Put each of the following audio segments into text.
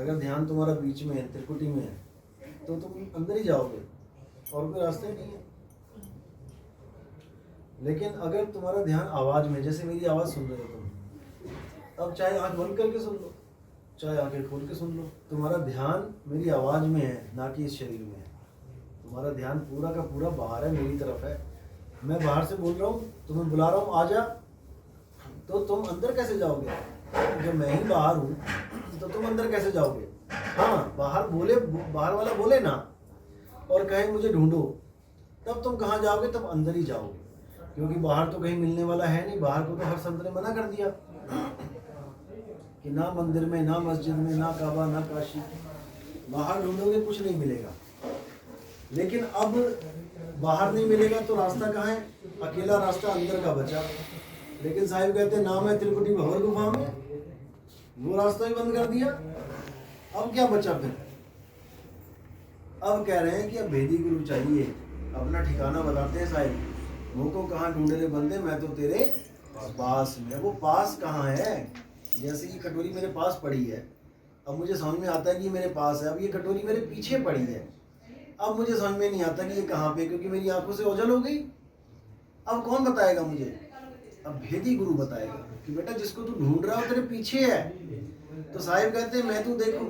अगर ध्यान तुम्हारा बीच में है, त्रिकुटी में है, तो तुम अंदर ही जाओगे और कोई रास्ता ही नहीं है। लेकिन अगर तुम्हारा ध्यान आवाज में, जैसे मेरी आवाज सुन रहे हो तुम, अब चाहे आंख बंद करके सुन लो, चाहे आंखें खोल के सुन लो, तुम्हारा ध्यान मेरी आवाज में है, ना कि इस शरीर में है। तुम्हारा ध्यान पूरा का पूरा बाहर है, मेरी तरफ है। मैं बाहर से बोल रहा हूँ, तुम्हें बुला रहा हूँ आ जा, तो तुम अंदर कैसे जाओगे? जब मैं ही बाहर हूँ तो तुम अंदर कैसे जाओगे? हाँ, बाहर वाला बोले ना और कहे मुझे ढूंढो, तब तुम कहाँ जाओगे? तब अंदर ही जाओगे, क्योंकि बाहर तो कहीं मिलने वाला है नहीं। बाहर को तो हर संत ने मना कर दिया कि ना मंदिर में, ना मस्जिद में, ना काबा, ना काशी, बाहर ढूंढोगे कुछ नहीं मिलेगा। लेकिन अब बाहर नहीं मिलेगा तो रास्ता कहाँ है? अकेला रास्ता अंदर का बचा। लेकिन साहिब कहते हैं नाम है त्रिकुटी भंवर गुफा में, वो रास्ता ही बंद कर दिया। अब क्या बचा फिर? अब कह रहे हैं कि अब भेदी गुरु चाहिए, अपना ठिकाना बताते हैं साहिब। वो को कहाँ ढूंढे रे बंदे, मैं तो तेरे पास में। वो पास कहाँ है? जैसे कि कटोरी मेरे पास पड़ी है, अब मुझे समझ में आता है कि मेरे पास है। अब ये कटोरी मेरे पीछे पड़ी है, अब मुझे समझ में नहीं आता कि ये कहाँ पे, क्योंकि मेरी आंखों से ओझल हो गई। अब कौन बताएगा मुझे? अब भेदी गुरु बताएगा कि बेटा जिसको तू ढूंढ रहा हो तेरे पीछे है। तो साहिब कहते हैं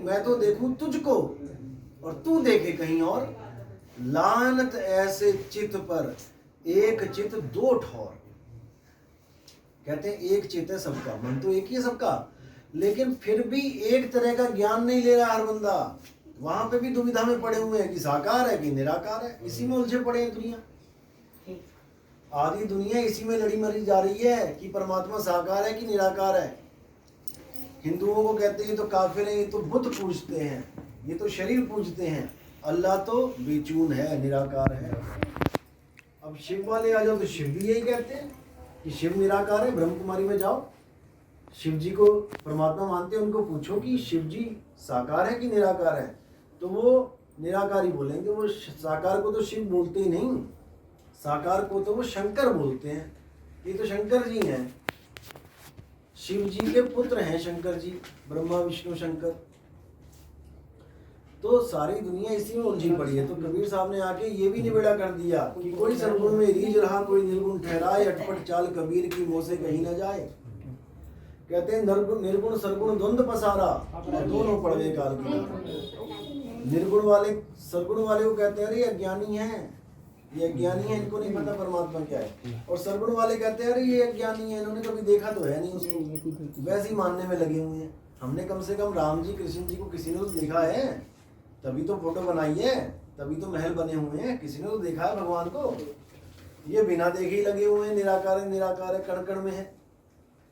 मैं तो देखूं तुझको और तू देखे कहीं और। लानत ऐसे चित पर एक चित दो ठौर। कहते हैं एक चित है सबका, मन तो एक ही है सबका, लेकिन फिर भी एक तरह का ज्ञान नहीं ले रहा हर बंदा। वहां पे भी दुविधा में पड़े हुए हैं कि साकार है कि निराकार है। इसी में उलझे पड़े हैं दुनिया, आधी दुनिया इसी में लड़ी मरी जा रही है कि परमात्मा साकार है कि निराकार है। हिंदुओं को कहते हैं ये तो काफिर है, ये तो बुत पूजते हैं, ये तो शरीर पूजते हैं, अल्लाह तो बेचून है, निराकार है। अब शिव वाले आ जाओ तो शिव भी यही कहते हैं कि शिव निराकार है। ब्रह्म कुमारी में जाओ, शिव जी को परमात्मा मानते हैं, उनको पूछो कि शिव जी साकार है कि निराकार है, तो वो निराकारी बोलेंगे। वो साकार को तो शिव बोलते ही नहीं, साकार को तो वो शंकर बोलते हैं। ये तो शंकर जी हैं, शिव जी के पुत्र हैं शंकर जी, ब्रह्मा विष्णु शंकर। तो सारी दुनिया इसी में उलझी पड़ी है। तो कबीर साहब ने आके ये भी निबेड़ा कर दिया कि कोई सरगुण में रीझ रहा, कोई निर्गुण ठहराए, अटपट चाल कबीर की मुंह से कहीं न जाए। कहते हैं निर्गुण सरगुण द्वंद पसारा, दोनों पड़वे काल की। निर्गुण वाले सरगुण वाले को कहते हैं अरे अज्ञानी है, ये अज्ञानी है, इनको नहीं पता परमात्मा क्या है। और सरगुण वाले कहते हैं अरे ये अज्ञानी है, इन्होंने कभी देखा तो है नहीं उसको, वैसे ही मानने में लगे हुए हैं। हमने कम से कम राम जी कृष्ण जी को किसी ने तो देखा है, तभी तो फोटो बनाई है, तभी तो महल बने हुए हैं, किसी ने तो देखा है भगवान को। ये बिना देखे ही लगे हुए हैं, निराकार है निराकार है, कण कण में है,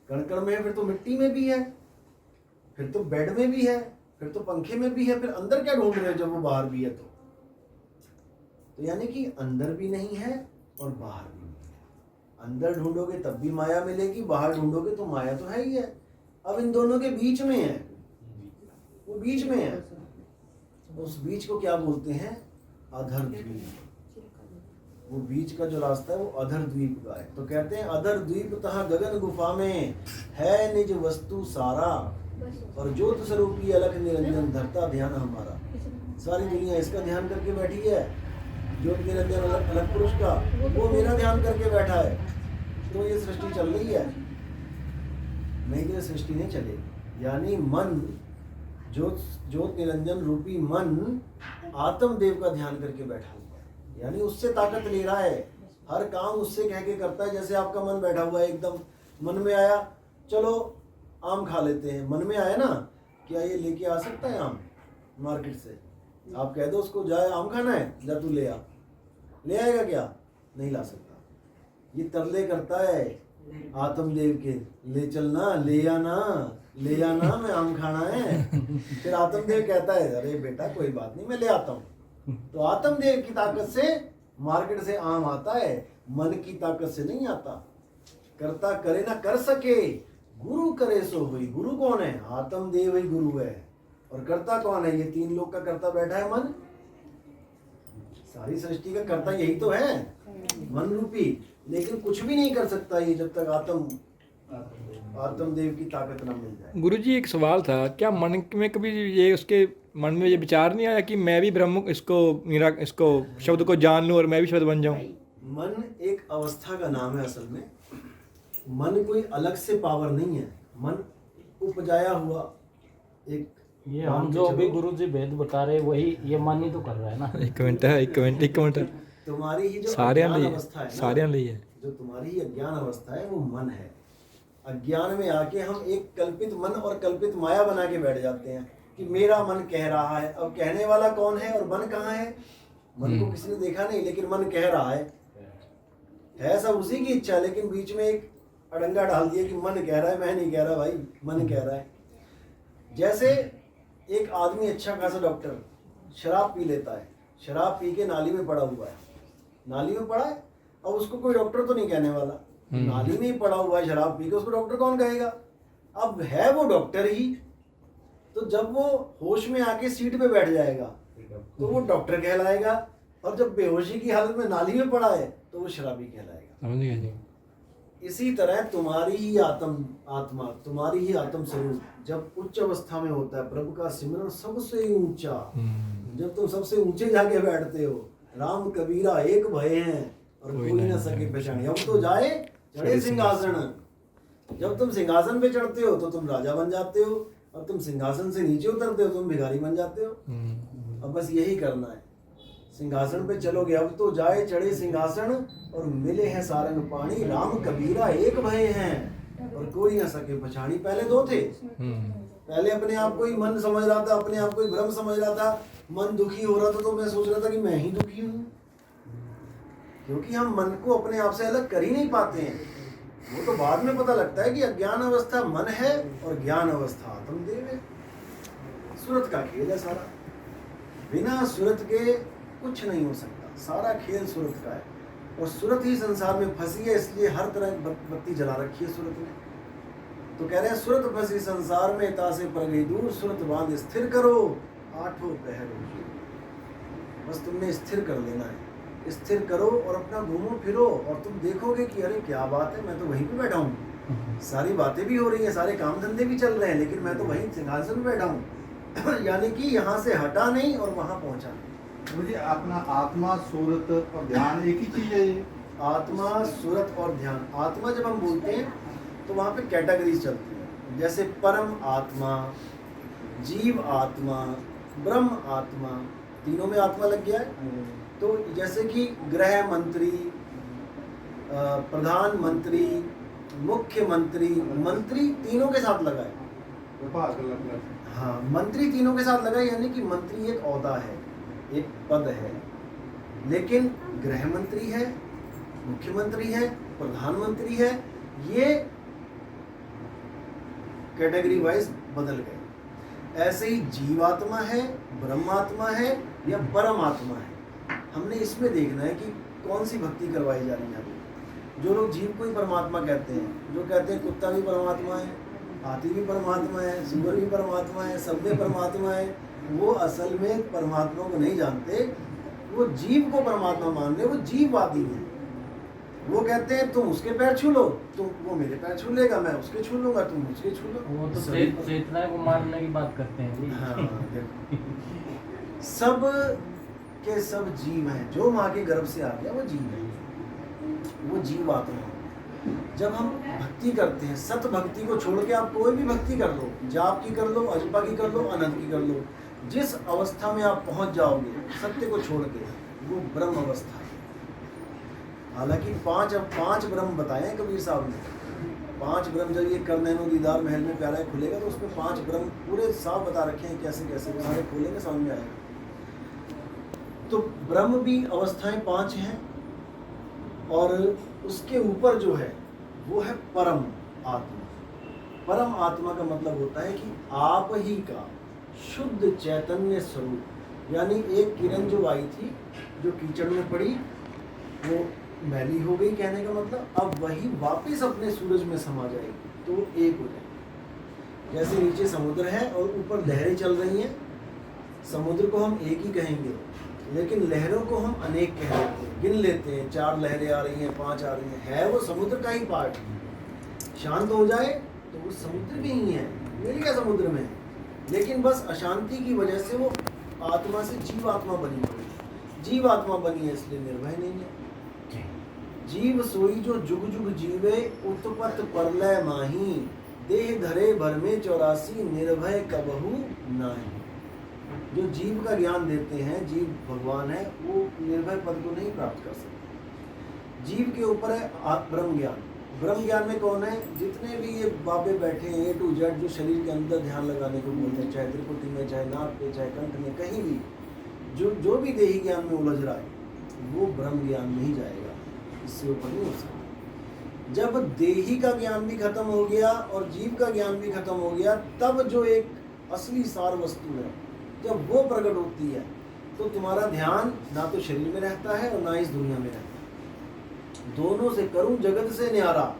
कण कण में है, फिर तो मिट्टी में भी है, फिर तो बेड में भी है, फिर तो पंखे में भी है, फिर अंदर क्या ढूंढ रहे हो जब वो बाहर भी है? तो यानी कि अंदर भी नहीं है और बाहर भी नहीं है। अंदर ढूंढोगे तब भी माया मिलेगी, बाहर ढूंढोगे तो माया तो है ही है। अब इन दोनों के बीच में है, वो बीच में है। उस बीच को क्या बोलते हैं? अधर द्वीप। वो बीच का जो रास्ता है वो अधर द्वीप का है। तो कहते हैं अधर द्वीप तहाँ गगन गुफा में है निज वस्तु सारा, और ज्योत स्वरूपी अलख निरंजन धरता ध्यान हमारा। सारी दुनिया इसका ध्यान करके बैठी है, ज्योत निरंजन अलग पुरुष का, वो मेरा ध्यान करके बैठा है। तो ये सृष्टि चल रही है, नहीं तो ये सृष्टि नहीं चलेगी। यानी मन, ज्योत निरंजन रूपी मन आत्मदेव का ध्यान करके बैठा हुआ है, यानी उससे ताकत ले रहा है, हर काम उससे कह के करता है। जैसे आपका मन बैठा हुआ है, एकदम मन में आया चलो आम खा लेते हैं, मन में आया ना, क्या ये लेके आ सकता है आम मार्केट से? आप कह दो उसको जाए आम खाना है, जा तू ले आ, ले आएगा क्या? नहीं ला सकता। ये तरले करता है आत्मदेव के, ले चलना, ले आना, ले आना, मैं आम खाना है। फिर आत्मदेव कहता है अरे बेटा कोई बात नहीं, मैं ले आता हूँ। तो आत्मदेव की ताकत से मार्केट से आम आता है, मन की ताकत से नहीं आता। करता करे ना कर सके, गुरु करे सो हुई। गुरु कौन है? आत्मदेव ही गुरु है। और करता कौन है? ये तीन लोग का करता बैठा है मन। सारी सृष्टि का कर्ता यही तो है, मन रूपी। लेकिन कुछ भी नहीं कर सकता ये जब तक आत्मदेव की ताकत ना मिल जाए। गुरुजी एक सवाल था, क्या मन में कभी ये उसके मन में ये विचार नहीं आया कि मैं भी ब्रह्म इसको शब्द को जान लूं और मैं भी शब्द बन जाऊं? मन एक अवस्था का नाम है असल में। मन कोई अलग से पावर नहीं है, मन उपजाया हुआ एक। ये हम जो अभी गुरुजी भेद बता रहे वही ये मन ही तो कर रहा है ना। एक मिनट तुम्हारी ही जो सारे अज्ञान अवस्था है ना, सारे लिए है, जो तुम्हारी ही अज्ञान अवस्था है वो मन है। अज्ञान में आके हम एक कल्पित मन और कल्पित माया बना के बैठ जाते हैं कि मेरा मन कह रहा है। अब कहने वाला कौन है और मन कहाँ है? मन को किसी ने देखा नहीं, लेकिन मन कह रहा है सब उसी की इच्छा, लेकिन बीच में एक अड़ंगा डाल दिया कि मन कह रहा है, मैं नहीं कह रहा भाई, मन कह रहा है। जैसे एक आदमी अच्छा खासा डॉक्टर शराब पी लेता है, शराब पी के नाली में पड़ा हुआ है, नाली में पड़ा है, अब उसको कोई डॉक्टर तो नहीं कहने वाला, नाली में ही पड़ा हुआ है शराब पी के, उसको डॉक्टर कौन कहेगा? अब है वो डॉक्टर ही, तो जब वो होश में आके सीट पे बैठ जाएगा तो वो डॉक्टर कहलाएगा, और जब बेहोशी की हालत में नाली में पड़ा है तो वो शराबी कहलाएगा। समझ गया जी। इसी तरह तुम्हारी ही आत्मा, तुम्हारी ही आत्म स्वरूप जब उच्च अवस्था में होता है, प्रभु का सिमरन सबसे ऊंचा, जब तुम सबसे ऊंचे जाके बैठते हो, राम कबीरा एक भय हैं और कोई न सके पहचाने। अब तो जाए चढ़े सिंहासन, जब तुम सिंहासन पे चढ़ते हो तो तुम राजा बन जाते हो, और तुम सिंहासन से नीचे उतरते हो तुम भिखारी बन जाते हो। अब बस यही करना है, सिंहासन पे चलोगे। अब तो जाए चढ़े सिंहासन और मिले हैं सारंग पानी, राम कबीरा एक भय हैं और कोई न सके पहचानी। पहले दो थे, पहले अपने आप को ही मन समझ रहा था, अपने आप को ही ब्रह्म समझ रहा था। मन दुखी हो रहा था तो मैं सोच रहा था कि मैं ही दुखी हूँ, क्योंकि हम मन को अपने आप से अलग कर ही नहीं पाते हैं। वो तो बाद में पता लगता है कि अज्ञान अवस्था मन है और ज्ञान अवस्था आत्मदेव है। सूरत का खेल है सारा, बिना सूरत के कुछ नहीं हो सकता, सारा खेल सूरत का है। और सूरत ही संसार में फंसी है, इसलिए हर तरह की बत्ती जला रखी है सूरत ने। तो कह रहे हैं सूरत फंसी संसार में, तासे पर गई दूर, सूरत बांध स्थिर करो, आठों पहर हो। बस तुमने स्थिर कर लेना है, स्थिर करो और अपना घूमो फिरो और तुम देखोगे कि अरे क्या बात है, मैं तो वहीं पे बैठा हूँ, सारी बातें भी हो रही हैं, सारे काम धंधे भी चल रहे हैं, लेकिन मैं तो वहीं सिंहासन में बैठा हूँ। यानी कि यहाँ से हटा नहीं और वहाँ पहुँचा नहीं। मुझे अपना आत्मा, सूरत और ध्यान एक ही चीज है ये? आत्मा, सूरत और ध्यान। आत्मा जब हम बोलते हैं तो वहाँ पे कैटेगरीज चलती है, जैसे परम आत्मा, जीव आत्मा, ब्रह्म आत्मा, तीनों में आत्मा लग गया है। तो जैसे कि गृह मंत्री, प्रधानमंत्री, मुख्यमंत्री, मंत्री तीनों के साथ लगा है। हाँ, मंत्री तीनों के साथ लगा है, यानी कि मंत्री एक ओहदा है, एक पद है, लेकिन गृह मंत्री है, मुख्यमंत्री है, प्रधानमंत्री है, ये कैटेगरी वाइज बदल गए। ऐसे ही जीवात्मा है, ब्रह्मात्मा है या परमात्मा है। हमने इसमें देखना है कि कौन सी भक्ति करवाई जा रही है। जो लोग जीव को ही परमात्मा कहते हैं, जो कहते हैं कुत्ता भी परमात्मा है, हाथी भी परमात्मा है, सुअर भी परमात्मा है, सब में परमात्मा है, वो असल में परमात्मा को नहीं जानते, वो जीव को परमात्मा मान रहे, वो जीववादी है। वो कहते हैं तुम उसके पैर छू लो, तुम वो मेरे पैर छू लेगा, मैं उसके छू लूंगा, तुम उसके छू लो। वो तो चेतना को मानने की बात करते हैं। हाँ, सब के सब जीव हैं, जो माँ के गर्भ से आ गया वो जीव है, वो जीव आत्मा है। जब हम भक्ति करते हैं, सत भक्ति को छोड़ के आप कोई भी भक्ति कर लो, जाप की कर लो, अजपा की कर लो, अनंत की कर लो, जिस अवस्था में आप पहुंच जाओगे सत्य को छोड़ के, वो ब्रह्म अवस्था है। हालांकि पांच ब्रह्म बताए हैं कबीर साहब ने। 5 ब्रह्म जब ये कर नैनो दीदार महल में प्यारा खुलेगा तो उसमें 5 ब्रह्म पूरे साफ बता रखे हैं, कैसे कैसे वो सारे खोलेंगे समझ में आएगा। तो ब्रह्म भी अवस्थाएं 5 हैं, और उसके ऊपर जो है वो है परम आत्मा। परम आत्मा का मतलब होता है कि आप ही का शुद्ध चैतन्य स्वरूप। यानी एक किरण जो आई थी, जो कीचड़ में पड़ी, वो मैली हो गई, कहने का मतलब अब वही वापस अपने सूरज में समा जाएगी, तो एक हो जाएगी। जैसे नीचे समुद्र है और ऊपर लहरें चल रही हैं, समुद्र को हम एक ही कहेंगे, लेकिन लहरों को हम अनेक कह लेते हैं, गिन लेते हैं, 4 लहरें आ रही हैं, 5 आ रही हैं, है वो समुद्र का ही पार्ट। शांत हो जाए तो वो समुद्र में ही है, मिल गया समुद्र में। लेकिन बस अशांति की वजह से वो आत्मा से जीव आत्मा बनी पड़ी, जीव आत्मा बनी है इसलिए निर्भय नहीं है। जीव सोई जो जुग जुग जीवे, उत्पत परलय माही, देह धरे भर में 84 निर्भय कबहू नाही। जो जीव का ज्ञान देते हैं, जीव भगवान है, वो निर्भय पद को नहीं प्राप्त कर सकते। जीव के ऊपर है ब्रह्म ज्ञान। ब्रह्म ज्ञान में कौन है? जितने भी ये बाबे बैठे हैं A to Z, जो शरीर के अंदर ध्यान लगाने को बोलते हैं, चाहे त्रिपुटी में, चाहे नाक पे, चाहे कंठ में, कहीं भी जो भी देही ज्ञान में उलझ रहा है वो ब्रह्म ज्ञान में ही जाएगा, इससे ऊपर नहीं हो सकता। जब देही का ज्ञान भी खत्म हो गया और जीव का ज्ञान भी खत्म हो गया, तब जो एक असली सार वस्तु है जब वो प्रकट होती है, तो तुम्हारा ध्यान ना तो शरीर में रहता है और ना इस दुनिया में रहता है। दोनों से करूं जगत से न्यारा,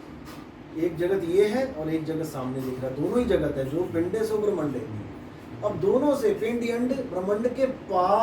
एक जगत ये है और एक जगत सामने दिख रहा है, दोनों ही जगत है, जो पिंडे सो ब्रह्मंडे। अब दोनों से पिंड अंड ब्रह्मांड के पार